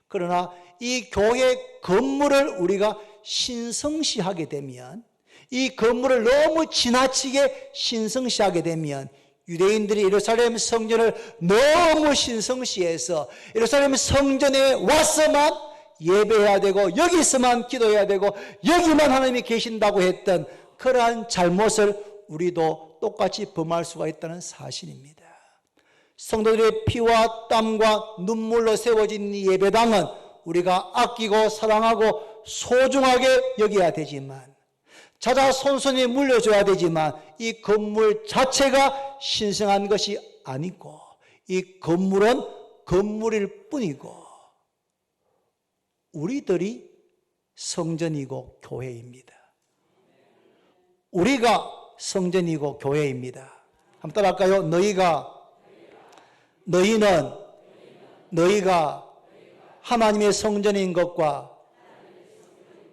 그러나 이 교회 건물을 우리가 신성시하게 되면 이 건물을 너무 지나치게 신성시하게 되면 유대인들이 예루살렘 성전을 너무 신성시해서 예루살렘 성전에 와서만 예배해야 되고 여기서만 기도해야 되고 여기만 하나님이 계신다고 했던 그러한 잘못을 우리도 똑같이 범할 수가 있다는 사실입니다. 성도들의 피와 땀과 눈물로 세워진 이 예배당은 우리가 아끼고 사랑하고 소중하게 여겨야 되지만 자자손손이 물려줘야 되지만 이 건물 자체가 신성한 것이 아니고 이 건물은 건물일 뿐이고 우리들이 성전이고 교회입니다. 우리가 성전이고 교회입니다. 한번 따라할까요? 너희가 하나님의 성전인 것과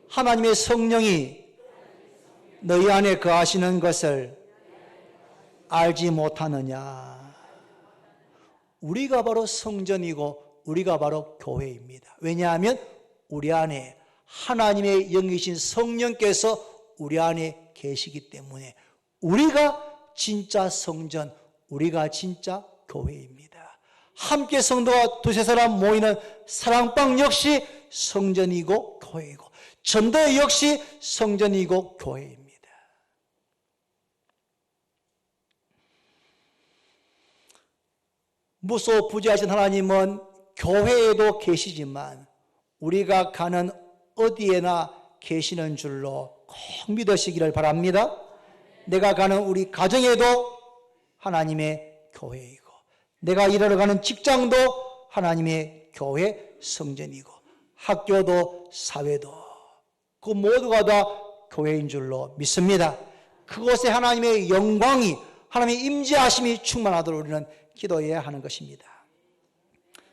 하나님의 성령이 너희 안에 거하시는 것을 알지 못하느냐. 우리가 바로 성전이고 우리가 바로 교회입니다. 왜냐하면 우리 안에 하나님의 영이신 성령께서 우리 안에 계시기 때문에 우리가 진짜 성전, 우리가 진짜 교회입니다. 함께 성도가 두세 사람 모이는 사랑방 역시 성전이고 교회이고, 전도 역시 성전이고 교회입니다. 무소부지하신 하나님은 교회에도 계시지만 우리가 가는 어디에나 계시는 줄로 꼭 믿으시기를 바랍니다. 내가 가는 우리 가정에도 하나님의 교회이고, 내가 일하러 가는 직장도 하나님의 교회 성전이고, 학교도 사회도 그 모두가 다 교회인 줄로 믿습니다. 그곳에 하나님의 영광이, 하나님의 임재하심이 충만하도록 우리는 기도해야 하는 것입니다.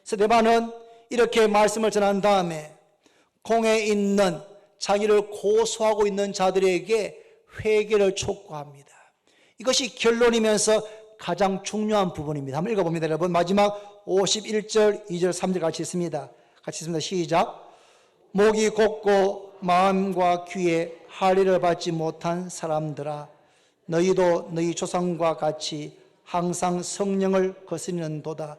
스데반은 이렇게 말씀을 전한 다음에 공에 있는 자기를 고소하고 있는 자들에게 회개를 촉구합니다. 이것이 결론이면서 가장 중요한 부분입니다. 한번 읽어봅니다. 여러분, 마지막 51절, 2절, 3절 같이 있습니다. 같이 있습니다. 시작. 목이 곱고 마음과 귀에 할례를 받지 못한 사람들아, 너희도 너희 조상과 같이 항상 성령을 거스리는도다.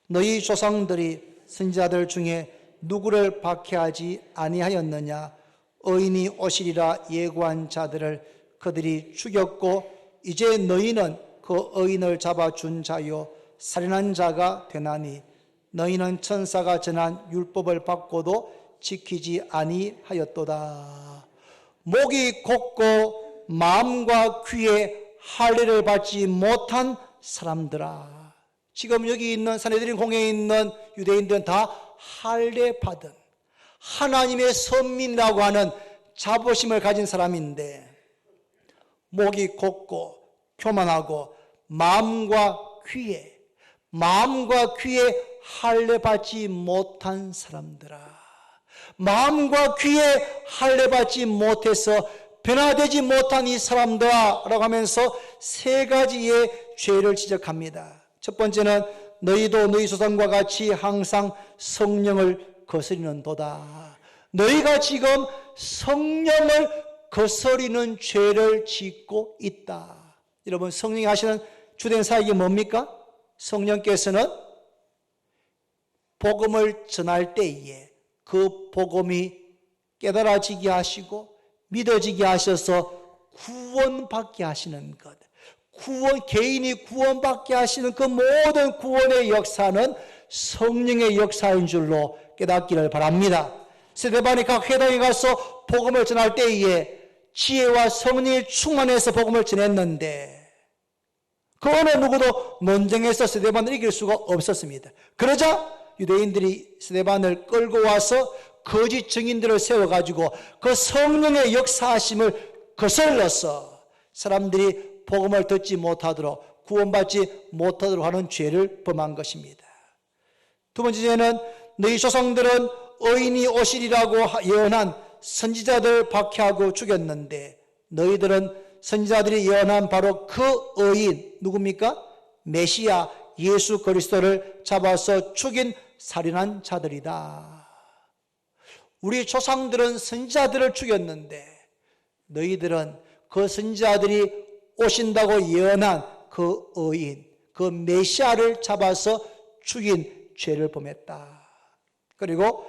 너희 조상들이 선지자들 중에 누구를 박해하지 아니하였느냐? 의인이 오시리라 예고한 자들을 그들이 죽였고, 이제 너희는 그 의인을 잡아준 자요 살인한 자가 되나니, 너희는 천사가 전한 율법을 받고도 지키지 아니하였도다. 목이 곱고 마음과 귀에 할례를 받지 못한 사람들아. 지금 여기 있는 산헤드린 공회에 있는 유대인들은 다 할례 받은 하나님의 선민이라고 하는 자부심을 가진 사람인데, 목이 곱고 교만하고 마음과 귀에 할례 받지 못한 사람들아. 마음과 귀에 할례 받지 못해서 변화되지 못한 이 사람들아 라고 하면서 세 가지의 죄를 지적합니다. 첫 번째는 너희도 너희 조상과 같이 항상 성령을 거스리는도다. 너희가 지금 성령을 거스리는 죄를 짓고 있다. 여러분, 성령이 하시는 주된 사역이 뭡니까? 성령께서는 복음을 전할 때에 그 복음이 깨달아지게 하시고 믿어지게 하셔서 구원받게 하시는 것, 개인이 구원받게 하시는 그 모든 구원의 역사는 성령의 역사인 줄로 깨닫기를 바랍니다. 스데반이 각 회당에 가서 복음을 전할 때에 지혜와 성령이 충만해서 복음을 전했는데, 그 어느 누구도 논쟁에서 스데반을 이길 수가 없었습니다. 그러자 유대인들이 스데반을 끌고 와서 거짓 증인들을 세워가지고 그 성령의 역사하심을 거슬러서 사람들이 복음을 듣지 못하도록, 구원받지 못하도록 하는 죄를 범한 것입니다. 두 번째 죄는 너희 조상들은 의인이 오시리라고 예언한 선지자들 박해하고 죽였는데, 너희들은 선지자들이 예언한 바로 그 의인 누굽니까? 메시아 예수 그리스도를 잡아서 죽인 살인한 자들이다. 우리 조상들은 선지자들을 죽였는데 너희들은 그 선지자들이 오신다고 예언한 그 의인, 그 메시아를 잡아서 죽인 죄를 범했다. 그리고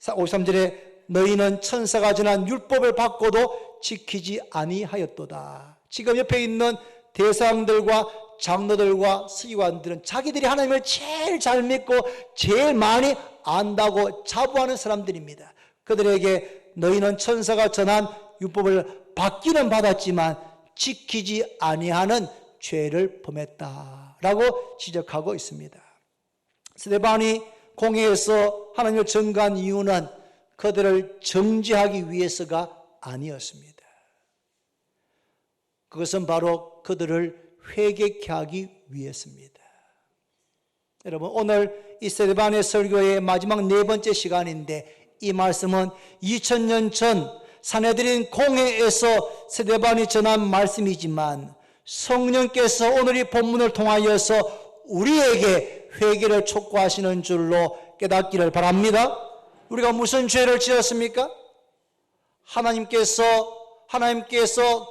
53절에 너희는 천사가 전한 율법을 받고도 지키지 아니하였도다. 지금 옆에 있는 대사장들과 장로들과 서기관들은 자기들이 하나님을 제일 잘 믿고 제일 많이 안다고 자부하는 사람들입니다. 그들에게 너희는 천사가 전한 율법을 받기는 받았지만 지키지 아니하는 죄를 범했다라고 지적하고 있습니다. 스데반이 공회에서 하나님을 전가한 이유는 그들을 정죄하기 위해서가 아니었습니다. 그것은 바로 그들을 회개케 하기 위해서입니다. 여러분, 오늘 이 스데반의 설교의 마지막 네 번째 시간인데, 이 말씀은 2000년 전 산헤드린 공회에서 스데반이 전한 말씀이지만 성령께서 오늘 이 본문을 통하여서 우리에게 회개를 촉구하시는 줄로 깨닫기를 바랍니다. 우리가 무슨 죄를 지었습니까? 하나님께서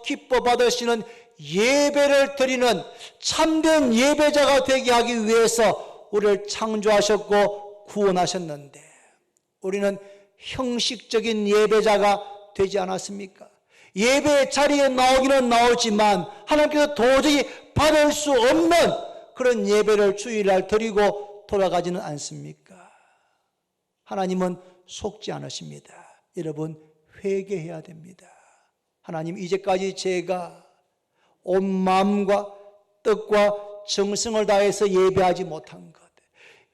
기뻐 받으시는 예배를 드리는 참된 예배자가 되게 하기 위해서 우리를 창조하셨고 구원하셨는데, 우리는 형식적인 예배자가 되지 않았습니까? 예배 자리에 나오기는 나오지만 하나님께서 도저히 받을 수 없는 그런 예배를 주일날 드리고 돌아가지는 않습니까? 하나님은 속지 않으십니다. 여러분, 회개해야 됩니다. 하나님, 이제까지 제가 온 마음과 뜻과 정성을 다해서 예배하지 못한 것,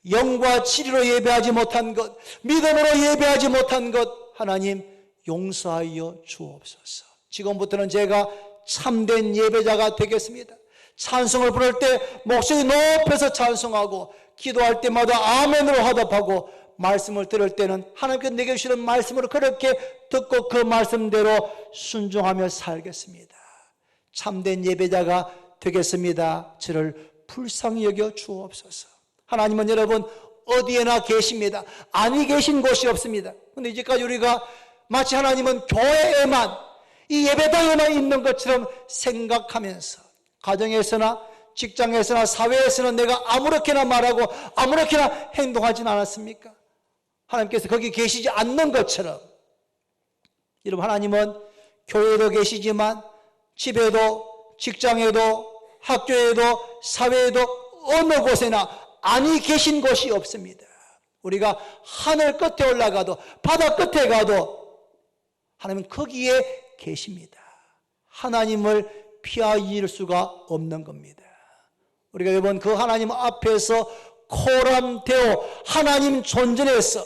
영과 진리로 예배하지 못한 것, 믿음으로 예배하지 못한 것, 하나님 용서하여 주옵소서. 지금부터는 제가 참된 예배자가 되겠습니다. 찬송을 부를 때 목소리 높여서 찬송하고, 기도할 때마다 아멘으로 화답하고, 말씀을 들을 때는 하나님께서 내게 주시는 말씀을 그렇게 듣고 그 말씀대로 순종하며 살겠습니다. 참된 예배자가 되겠습니다. 저를 불쌍히 여겨 주옵소서. 하나님은 여러분 어디에나 계십니다. 아니 계신 곳이 없습니다. 그런데 이제까지 우리가 마치 하나님은 교회에만, 이 예배당에만 있는 것처럼 생각하면서 가정에서나 직장에서나 사회에서는 내가 아무렇게나 말하고 아무렇게나 행동하진 않았습니까? 하나님께서 거기 계시지 않는 것처럼, 여러분, 하나님은 교회에도 계시지만 집에도 직장에도 학교에도 사회에도 어느 곳에나 아니 계신 곳이 없습니다. 우리가 하늘 끝에 올라가도 바다 끝에 가도 하나님은 거기에 계십니다. 하나님을 피할 수가 없는 겁니다. 우리가 이번 그 하나님 앞에서 코람되어 하나님 존전에서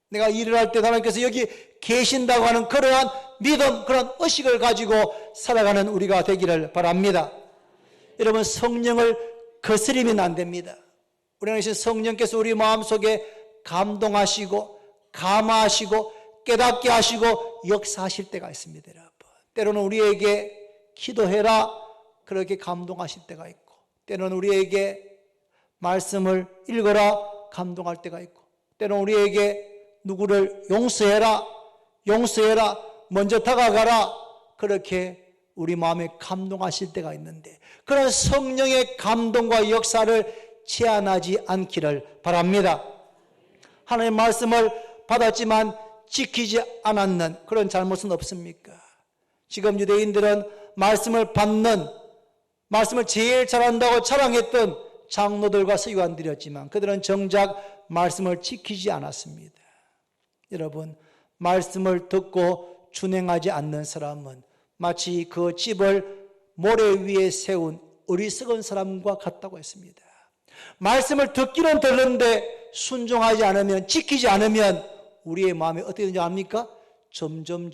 내가 일을 할 때 하나님께서 여기 계신다고 하는 그러한 믿음, 그런 의식을 가지고 살아가는 우리가 되기를 바랍니다. 여러분, 성령을 거스리면 안 됩니다. 우리 안에 성령께서 우리 마음속에 감동하시고 감화하시고 깨닫게 하시고 역사하실 때가 있습니다. 여러분, 때로는 우리에게 기도해라 그렇게 감동하실 때가 있고, 때로는 우리에게 말씀을 읽어라 감동할 때가 있고, 때로는 우리에게 누구를 용서해라 먼저 다가가라 그렇게 우리 마음에 감동하실 때가 있는데, 그런 성령의 감동과 역사를 제한하지 않기를 바랍니다. 하나님의 말씀을 받았지만 지키지 않았는 그런 잘못은 없습니까? 지금 유대인들은 말씀을 받는, 말씀을 제일 잘한다고 자랑했던 장로들과 서기관들이었지만 그들은 정작 말씀을 지키지 않았습니다. 여러분, 말씀을 듣고 준행하지 않는 사람은 마치 그 집을 모래 위에 세운 어리석은 사람과 같다고 했습니다. 말씀을 듣기는 듣는데 순종하지 않으면, 지키지 않으면 우리의 마음이 어떻게 되는지 압니까? 점점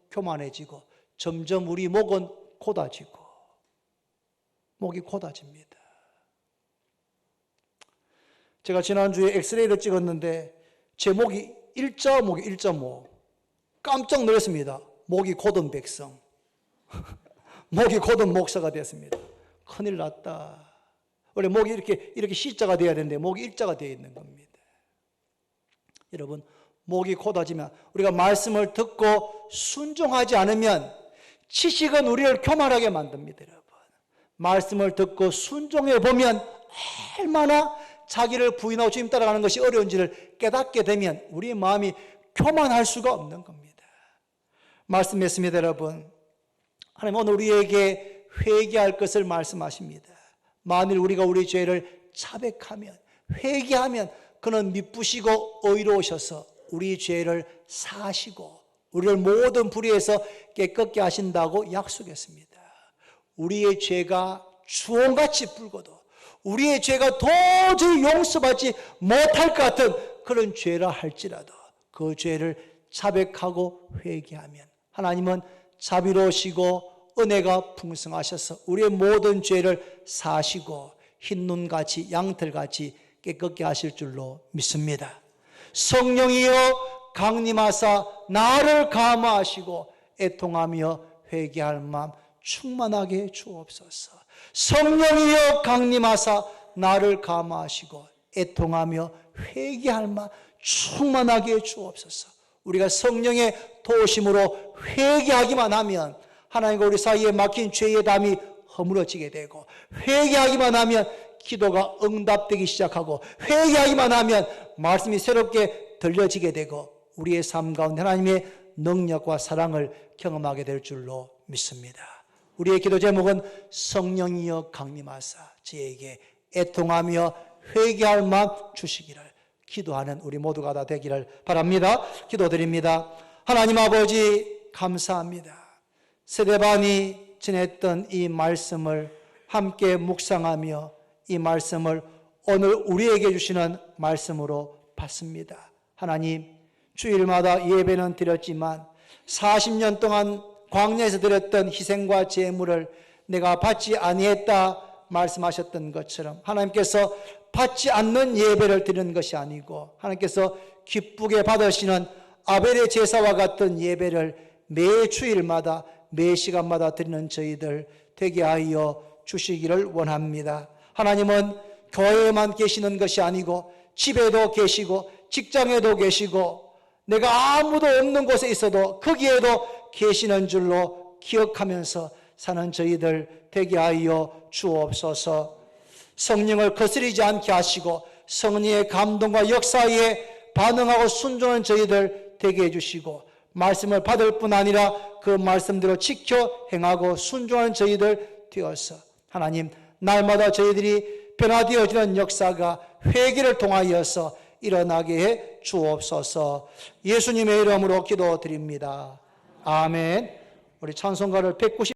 교만해지고 점점 우리 목은 고다지고, 목이 고다집니다. 제가 지난주에 엑스레이를 찍었는데 제 목이 일자목이 1.5. 깜짝 놀랐습니다. 목이 곧은 백성. 목이 곧은 목사가 됐습니다. 큰일 났다. 원래 목이 이렇게 C자가 돼야 되는데 목이 일자가 되어 있는 겁니다. 여러분, 목이 고다지면, 우리가 말씀을 듣고 순종하지 않으면 지식은 우리를 교만하게 만듭니다. 여러분, 말씀을 듣고 순종해 보면 얼마나 자기를 부인하고 주님 따라가는 것이 어려운지를 깨닫게 되면 우리의 마음이 교만할 수가 없는 겁니다. 말씀했습니다. 여러분, 하나님 오늘 우리에게 회개할 것을 말씀하십니다. 만일 우리가 우리 죄를 자백하면, 회개하면 그는 미쁘시고 의로우셔서 우리 죄를 사하시고 우리를 모든 불의에서 깨끗게 하신다고 약속했습니다. 우리의 죄가 주홍같이 붉어도, 우리의 죄가 도저히 용서받지 못할 것 같은 그런 죄라 할지라도 그 죄를 자백하고 회개하면 하나님은 자비로우시고 은혜가 풍성하셔서 우리의 모든 죄를 사하시고 흰눈같이 양털같이 깨끗게 하실 줄로 믿습니다. 성령이여 강림하사 나를 감화하시고 애통하며 회개할 마음 충만하게 주옵소서. 성령이여 강림하사 나를 감화하시고 애통하며 회개할 마 충만하게 해 주옵소서. 우리가 성령의 도우심으로 회개하기만 하면 하나님과 우리 사이에 막힌 죄의 담이 허물어지게 되고, 회개하기만 하면 기도가 응답되기 시작하고, 회개하기만 하면 말씀이 새롭게 들려지게 되고, 우리의 삶 가운데 하나님의 능력과 사랑을 경험하게 될 줄로 믿습니다. 우리의 기도 제목은 성령이여 강림하사 저에게 애통하며 회개할 마음 주시기를 기도하는 우리 모두가 다 되기를 바랍니다. 기도드립니다. 하나님 아버지 감사합니다. 스데반이 전했던 이 말씀을 함께 묵상하며 이 말씀을 오늘 우리에게 주시는 말씀으로 받습니다. 하나님, 주일마다 예배는 드렸지만 40년 동안 광야에서 드렸던 희생과 제물을 내가 받지 아니했다 말씀하셨던 것처럼 하나님께서 받지 않는 예배를 드리는 것이 아니고 하나님께서 기쁘게 받으시는 아벨의 제사와 같은 예배를 매 주일마다 매 시간마다 드리는 저희들 되게 하여 주시기를 원합니다. 하나님은 교회에만 계시는 것이 아니고 집에도 계시고 직장에도 계시고 내가 아무도 없는 곳에 있어도 거기에도 계시는 줄로 기억하면서 사는 저희들 되게 하여 주옵소서. 성령을 거스리지 않게 하시고 성령의 감동과 역사에 반응하고 순종하는 저희들 되게 해주시고, 말씀을 받을 뿐 아니라 그 말씀대로 지켜 행하고 순종하는 저희들 되어서 하나님, 날마다 저희들이 변화되어지는 역사가 회개를 통하여서 일어나게 해 주옵소서. 예수님의 이름으로 기도드립니다. 아멘. 우리 찬송가를 190